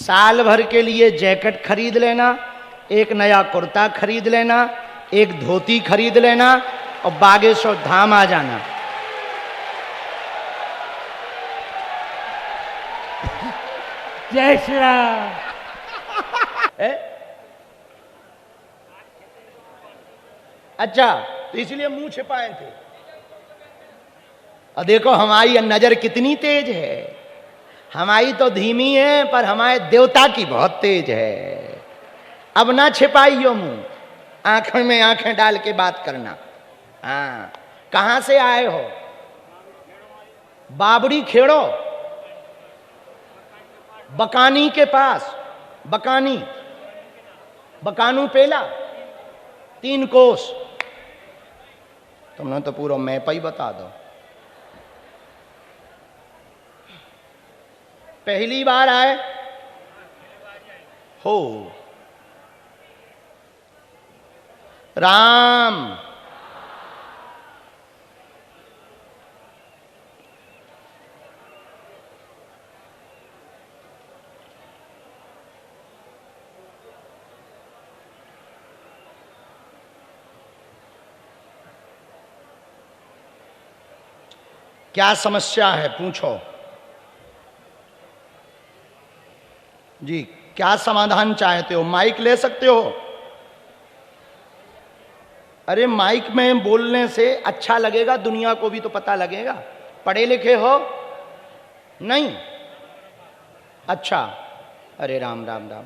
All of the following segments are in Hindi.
साल भर के लिए जैकेट खरीद लेना, एक नया कुर्ता खरीद लेना, एक धोती खरीद लेना और बागेश्वर धाम आ जाना। जय श्री राम। अच्छा, तो इसलिए मुंह छिपाए थे। और देखो हमारी नजर कितनी तेज है। हमारी तो धीमी है पर हमारे देवता की बहुत तेज है। अब ना छिपाइयो मुंह, आंखों में आंखें डाल के बात करना। हाँ, कहां से आए हो? बाबड़ी खेड़ो, बकानी के पास। बकानी, बकानू पेला, 3 कोस। तुमने तो पूरा मैप ही बता दो। पहली बार आए हो? राम क्या समस्या है? पूछो जी, क्या समाधान चाहते हो? माइक ले सकते हो? अरे माइक में बोलने से अच्छा लगेगा, दुनिया को भी तो पता लगेगा। पढ़े लिखे हो? नहीं? अच्छा, अरे राम राम राम।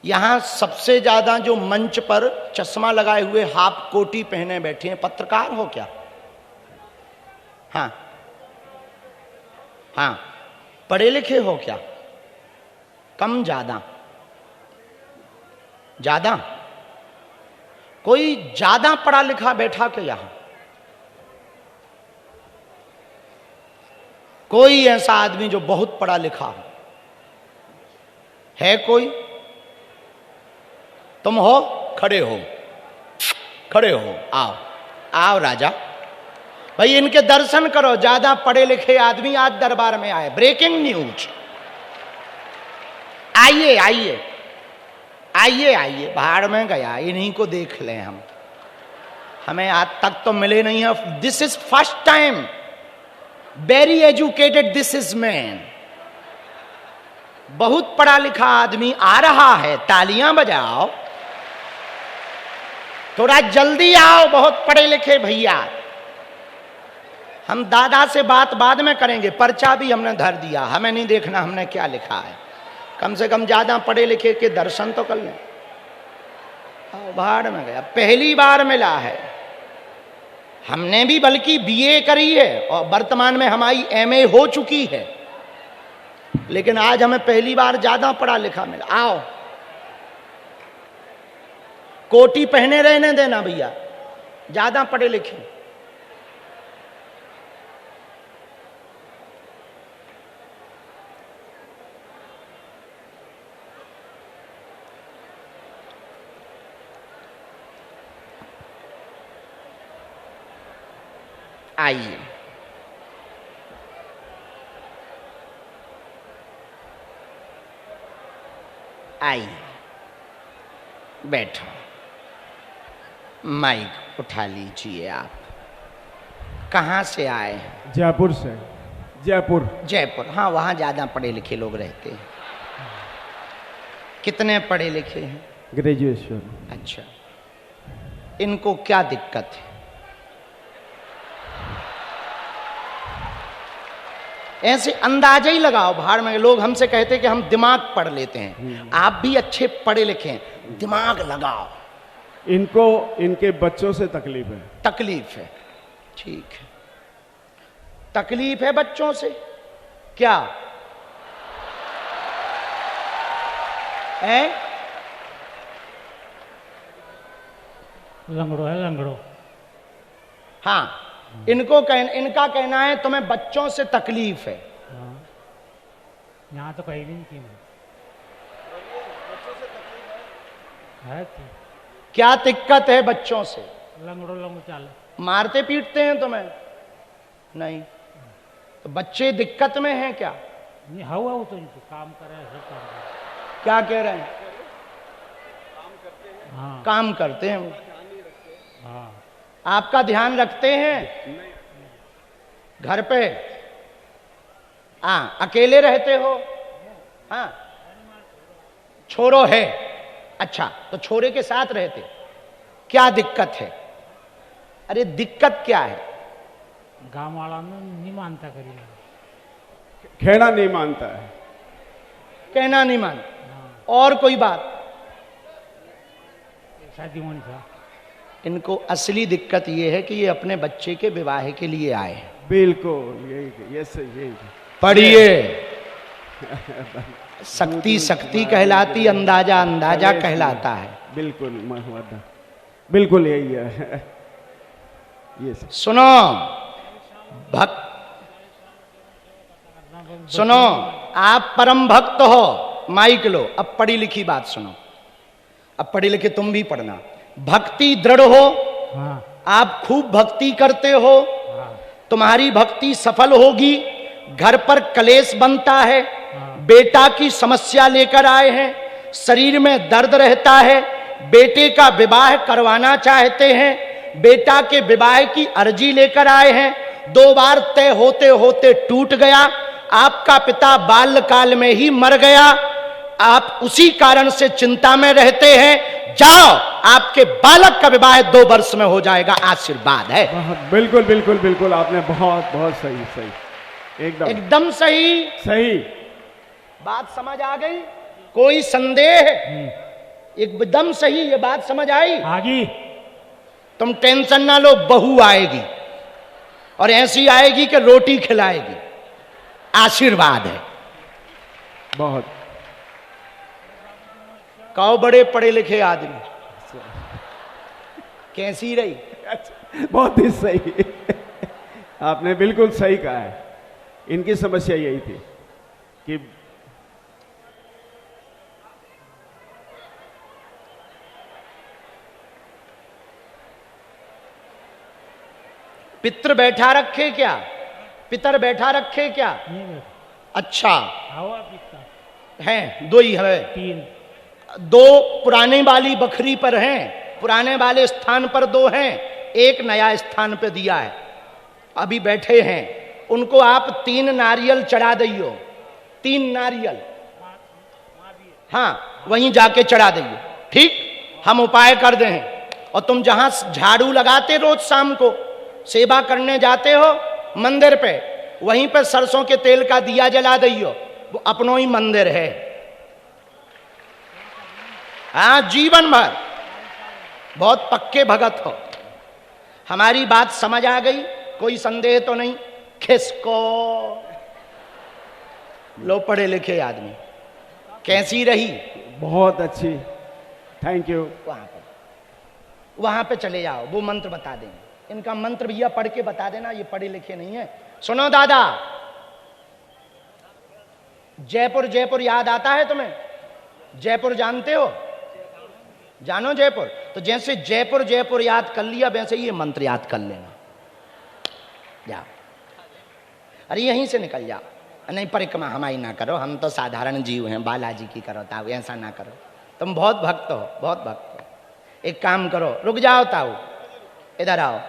यहां सबसे ज्यादा जो मंच पर चश्मा लगाए हुए हाफ कोटी पहने बैठे हैं, पत्रकार हो क्या? हाँ हाँ, पढ़े लिखे हो क्या? कम ज्यादा? ज्यादा? कोई ज्यादा पढ़ा लिखा बैठा के यहां? कोई ऐसा आदमी जो बहुत पढ़ा लिखा हो? है कोई? तुम हो? खड़े हो, खड़े हो, आओ आओ राजा भाई, इनके दर्शन करो। ज्यादा पढ़े लिखे आदमी आज दरबार में आए। Breaking news. आइए आइए आइए आइए, भाड़ में गया, इन्हीं को देख लें हम। हमें आज तक तो मिले नहीं है। This is first time. Very educated this is man. बहुत पढ़ा लिखा आदमी आ रहा है। तालियां बजाओ, थोड़ा जल्दी आओ, बहुत पढ़े लिखे भैया। हम दादा से बात बाद में करेंगे। पर्चा भी हमने धर दिया, हमें नहीं देखना हमने क्या लिखा है। कम से कम ज्यादा पढ़े लिखे के दर्शन तो कर लें। भाड़ में गया, पहली बार मिला है। हमने भी बल्कि बीए करी है और वर्तमान में हमारी एमए हो चुकी है, लेकिन आज हमें पहली बार ज्यादा पढ़ा लिखा मिला। आओ, कोटी पहने रहने देना भैया, ज्यादा पढ़े लिखे। आइए, आइए, बैठो। माइक उठा लीजिए आप। कहाँ से आए हैं? जयपुर से। जयपुर। जयपुर, हाँ, वहाँ ज़्यादा पढ़े लिखे लोग रहते हैं। कितने पढ़े लिखे हैं? ग्रेजुएशन। अच्छा, इनको क्या दिक्कत है? ऐसे अंदाजा ही लगाओ। भाड़ में लोग हमसे कहते हैं कि हम दिमाग पढ़ लेते हैं। आप भी अच्छे पढ़े लिखे हैं, दिमाग लगाओ। इनको इनके बच्चों से तकलीफ है। तकलीफ है, ठीक है। तकलीफ है बच्चों से? क्या है? लंगड़ो है, लंगड़ो। हाँ, इनका कहना है तुम्हें बच्चों से तकलीफ है। हाँ, यहाँ तो कहीं नहीं की है कि क्या दिक्कत है बच्चों से? लंगड़ो लंगड़ो चाल। मारते पीटते हैं तुम्हें? नहीं। तो बच्चे दिक्कत में हैं क्या? नहीं, हाउ तो इनको काम करे, सब काम करे। क्या कह रहे हैं? हाँ काम करते हैं वो। हाँ आपका ध्यान रखते हैं घर पे? हाँ, अकेले रहते हो? हाँ, छोरो है। अच्छा, तो छोरे के साथ रहते, क्या दिक्कत है? अरे दिक्कत क्या है? गाँव वाला नहीं मानता करी खेड़ा नहीं मानता है। कहना नहीं मान। हाँ और कोई बात? शादी होनी था। इनको असली दिक्कत ये है कि ये अपने बच्चे के विवाह के लिए आए हैं। बिल्कुल यही, ये सही, यही पढ़िए। शक्ति शक्ति कहलाती, अंदाजा अंदाजा कहलाता है। बिल्कुल महमद, बिल्कुल यही है। ये सही। सुनो भक्त, सुनो, आप परम भक्त हो, माइक लो। अब पढ़ी लिखी बात सुनो, अब पढ़ी लिखी तुम भी पढ़ना। भक्ति दृढ़ हो, हाँ आप खूब भक्ति करते हो, हाँ तुम्हारी भक्ति सफल होगी। घर पर कलेश बनता है, हाँ बेटा की समस्या लेकर आए हैं, शरीर में दर्द रहता है, बेटे का विवाह करवाना चाहते हैं, बेटा के विवाह की अर्जी लेकर आए हैं, 2 बार तय होते होते टूट गया, आपका पिता बाल्यकाल में ही मर गया, आप उसी कारण से चिंता में रहते हैं। जाओ, आपके बालक का विवाह 2 वर्ष में हो जाएगा, आशीर्वाद है। बिल्कुल बिल्कुल बिल्कुल, आपने बहुत बहुत सही सही, एकदम एकदम सही। सही। बात समझ आ गई? कोई संदेह? एकदम सही, ये बात समझ आई? आगी तुम टेंशन ना लो, बहू आएगी और ऐसी आएगी कि रोटी खिलाएगी, आशीर्वाद है। बहुत कहो बड़े पढ़े लिखे आदमी, कैसी रही? बहुत ही सही। आपने बिल्कुल सही कहा है। इनकी समस्या यही थी कि पितर बैठा रखे क्या? पितर बैठा रखे क्या? नहीं बैठा। अच्छा, हवा पीता हैं 2 ही है। 3 2 पुराने वाली बखरी पर हैं, पुराने वाले स्थान पर 2 हैं, एक नया स्थान पर दिया है, अभी बैठे हैं। उनको आप 3 नारियल चढ़ा दियो, 3 नारियल, हाँ वहीं जाके चढ़ा दियो, ठीक? हम उपाय कर दे हैं। और तुम जहां झाड़ू लगाते रोज शाम को, सेवा करने जाते हो मंदिर पे, वहीं पे सरसों के तेल का दिया जला दियो, वो अपनो ही मंदिर है। हाँ, जीवन भर बहुत पक्के भगत हो। हमारी बात समझ आ गई? कोई संदेह तो नहीं? खिसको लो पढ़े लिखे आदमी, कैसी रही? बहुत अच्छी, थैंक यू। वहां पे चले जाओ, वो मंत्र बता देंगे। इनका मंत्र भैया पढ़ के बता देना, ये पढ़े लिखे नहीं है। सुनो दादा, जयपुर जयपुर याद आता है तुम्हें? जयपुर जानते हो? जानो जयपुर? तो जैसे जयपुर जयपुर याद कर लिया, वैसे ये मंत्र याद कर लेना। जाओ, अरे यहीं से निकल जाओ। नहीं, परिक्रमा हमारी ना करो, हम तो साधारण जीव हैं, बालाजी की करो ताऊ, ऐसा ना करो। तुम बहुत भक्त हो, बहुत भक्त हो। एक काम करो, रुक जाओ ताऊ, इधर आओ।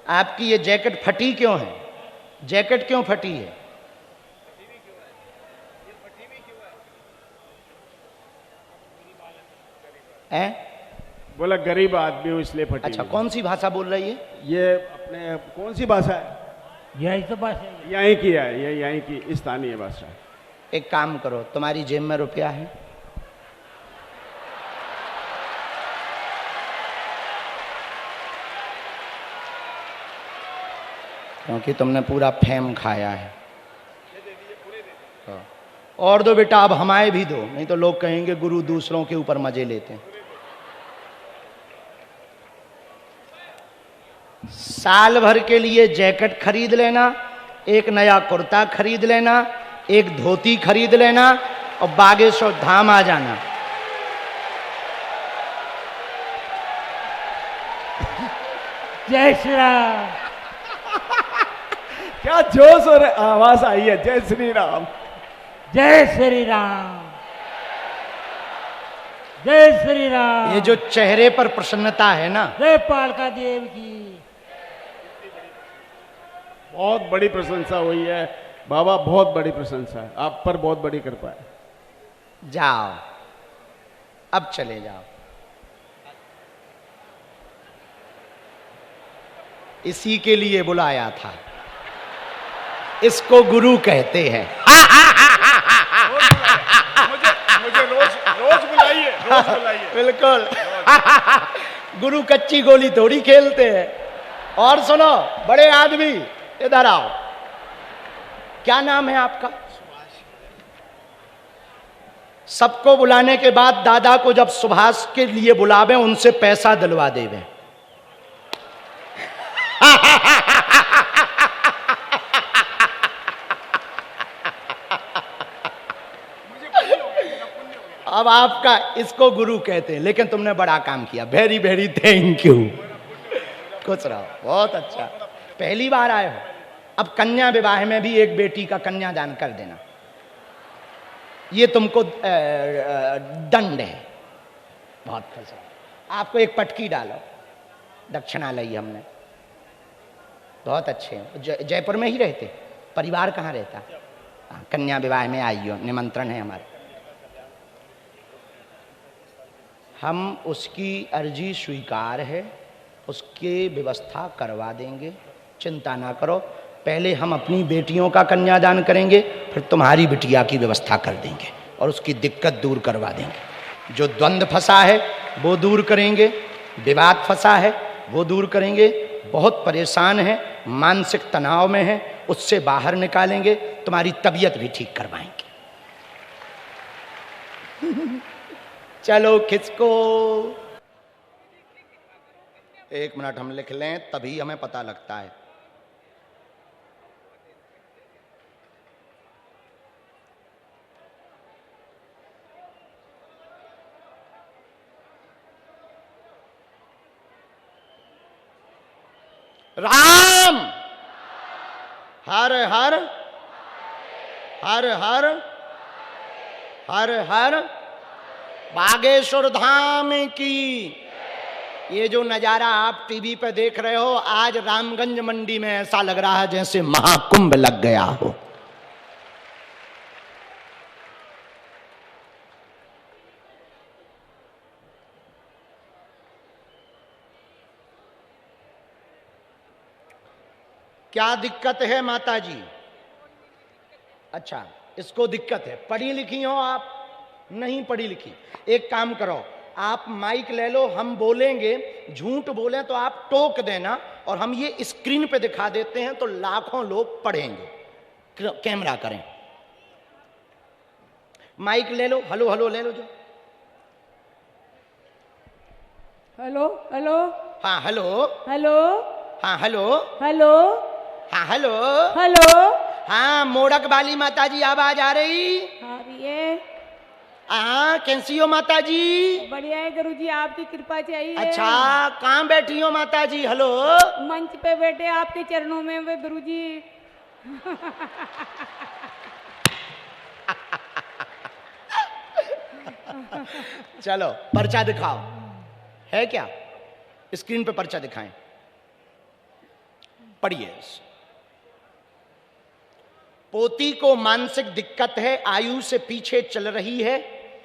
आपकी ये जैकेट फटी क्यों है? जैकेट क्यों फटी है? हैं? बोला गरीब आदमी हूं इसलिए फटी। अच्छा, कौन सी भाषा बोल रही है? ये अपने कौन सी भाषा है? यही तो बस है। यहीं की है, ये यहीं की स्थानीय भाषा है। एक काम करो, तुम्हारी जेब में रुपया है? क्योंकि तुमने पूरा फेम खाया है। और दो बेटा, अब हमारे भी दो, नहीं तो लोग कहेंगे गुरु दूसरों के ऊपर मजे लेते हैं। साल भर के लिए जैकेट खरीद लेना, एक नया कुर्ता खरीद लेना, एक धोती खरीद लेना और बागेश्वर धाम आ जाना। जय श्री राम। क्या जोश और आवाज आई है, जय श्री राम। जय श्री राम। जय श्री राम। ये जो चेहरे पर प्रसन्नता है ना, जय पालका देव की। बहुत बड़ी प्रशंसा हुई है बाबा, बहुत बड़ी प्रशंसा है, आप पर बहुत बड़ी कृपा है। जाओ अब चले जाओ। इसी के लिए बुलाया था, इसको गुरु कहते हैं। मुझे रोज बुलाइए, रोज बुलाइए। बिल्कुल। गुरु कच्ची गोली थोड़ी खेलते हैं। और सुनो बड़े आदमी, इधर आओ। क्या नाम है आपका? सबको बुलाने के बाद दादा को जब सुभाष के लिए बुलावे, उनसे पैसा दिलवा देवे। अब आपका, इसको गुरु कहते हैं, लेकिन तुमने बड़ा काम किया। Very very thank you. खुश रहो, बहुत अच्छा। पहली बार आए हो। अब कन्या विवाह में भी एक बेटी का कन्यादान कर देना, ये तुमको दंड है। बहुत खुश रहो। आपको एक पटकी डालो, दक्षिणा ली हमने। बहुत अच्छे हैं। जयपुर में ही रहते? परिवार कहाँ रहता? कन्या विवाह में आइयो, निमंत्रण है हमारे। हम उसकी अर्जी स्वीकार है, उसकी व्यवस्था करवा देंगे, चिंता ना करो। पहले हम अपनी बेटियों का कन्यादान करेंगे, फिर तुम्हारी बिटिया की व्यवस्था कर देंगे और उसकी दिक्कत दूर करवा देंगे। जो द्वंद्व फंसा है वो दूर करेंगे, विवाद फंसा है वो दूर करेंगे। बहुत परेशान है, मानसिक तनाव में है, उससे बाहर निकालेंगे। तुम्हारी तबीयत भी ठीक करवाएंगे। चलो खिसको। एक मिनट हम लिख लें, तभी हमें पता लगता है। राम हर हर हर हर हर हर बागेश्वर धाम की। ये जो नजारा आप टीवी पे देख रहे हो, आज रामगंज मंडी में ऐसा लग रहा है जैसे महाकुंभ लग गया हो। क्या दिक्कत है माता जी? अच्छा, इसको दिक्कत है। पढ़ी लिखी हो आप? नहीं पढ़ी लिखी। एक काम करो, आप माइक ले लो, हम बोलेंगे, झूठ बोलें तो आप टोक देना, और हम ये स्क्रीन पे दिखा देते हैं तो लाखों लोग पढ़ेंगे। कैमरा करें, माइक ले लो, हेलो हेलो ले लो जो। हेलो हेलो हाँ हेलो। हेलो हाँ हेलो। हेलो हाँ हेलो। हेलो। हाँ मोड़क वाली माता जी आवाज आ रही? आ रही है। हाँ कैसी हो माता जी? बढ़िया है गुरुजी, आपकी कृपा चाहिए। अच्छा, कहाँ बैठी हो माता जी? हेलो। मंच पे बैठे आपके चरणों में वे गुरुजी। चलो पर्चा दिखाओ। है क्या? स्क्रीन पे पर्चा दिखाएं, पढ़िए। पोती को मानसिक दिक्कत है, आयु से पीछे चल रही है,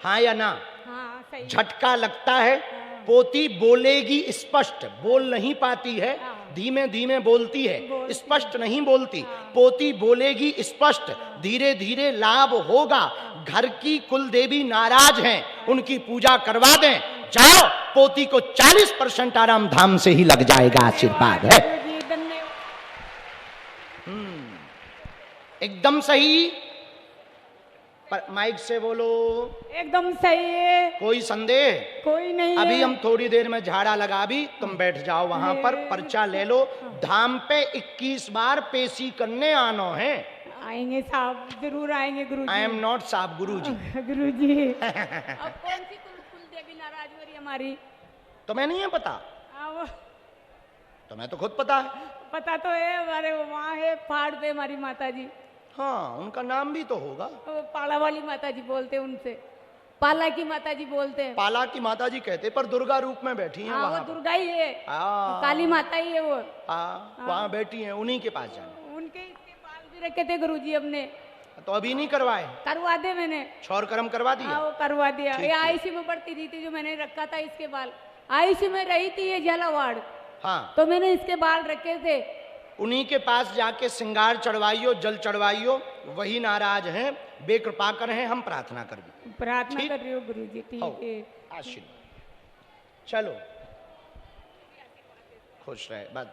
हाँ या ना? हाँ सही। झटका लगता है। पोती बोलेगी स्पष्ट, बोल नहीं पाती है, धीमे धीमे बोलती है, स्पष्ट नहीं बोलती। पोती बोलेगी स्पष्ट, धीरे धीरे लाभ होगा। घर की कुल देवी नाराज हैं, उनकी पूजा करवा दें। जाओ, पोती को 40% आराम धाम से ही लग जाएगा, आशीर्वाद है। गुरुजी धन्यवाद। एकदम सही। पर माइक से बोलो। एकदम सही है। कोई संदेह? कोई नहीं अभी है। हम थोड़ी देर में झाड़ा लगा भी, तुम बैठ जाओ वहां पर, पर्चा ले लो। धाम पे 21 बार पेशी करने आनो है। आएंगे साहब, जरूर आएंगे गुरुजी। आई एम नॉट साहब, गुरु जी। गुरुजी। अब कौन सी कुल देवी नाराज हो रही हमारी? तुम्हें नहीं है पता? अब तुम्हें तो खुद पता है। पता तो है, हमारे वहाँ है पहाड़ पे हमारी माता जी। हाँ, उनका नाम भी तो होगा। वो पाला वाली माता जी बोलते हैं उनसे, पाला की माता जी बोलते हैं। पाला की माता जी कहते, पर दुर्गा रूप में बैठी हैं हाँ, वो वहां पर। दुर्गा ही है, हाँ, काली माता ही है वो। हाँ, वहां बैठी हैं, उन्हीं के पास जाना। उनके इसके बाल भी रखे थे गुरुजी हमने, तो अभी नहीं करवाए? करवा दे मैंने। क्षौर कर्म करवा दिया? हाँ, वो करवा दिया। ठीक ये है। आईसी में पड़ती थी जो मैंने रखा था इसके बाल, आईसी में रही थी ये झालावाड़, हाँ, तो मैंने इसके बाल रखे थे। उन्हीं के पास जाके श्रृंगार चढ़वाइयो, जल चढ़वाइयो, वही नाराज हैं, बेकृपा कर हैं, हम प्रार्थना कर भी। प्रार्थना ठीक? कर रही हो गुरुजी, ठीक हो, है। आशीर्वाद। चलो, खुश रहे। बस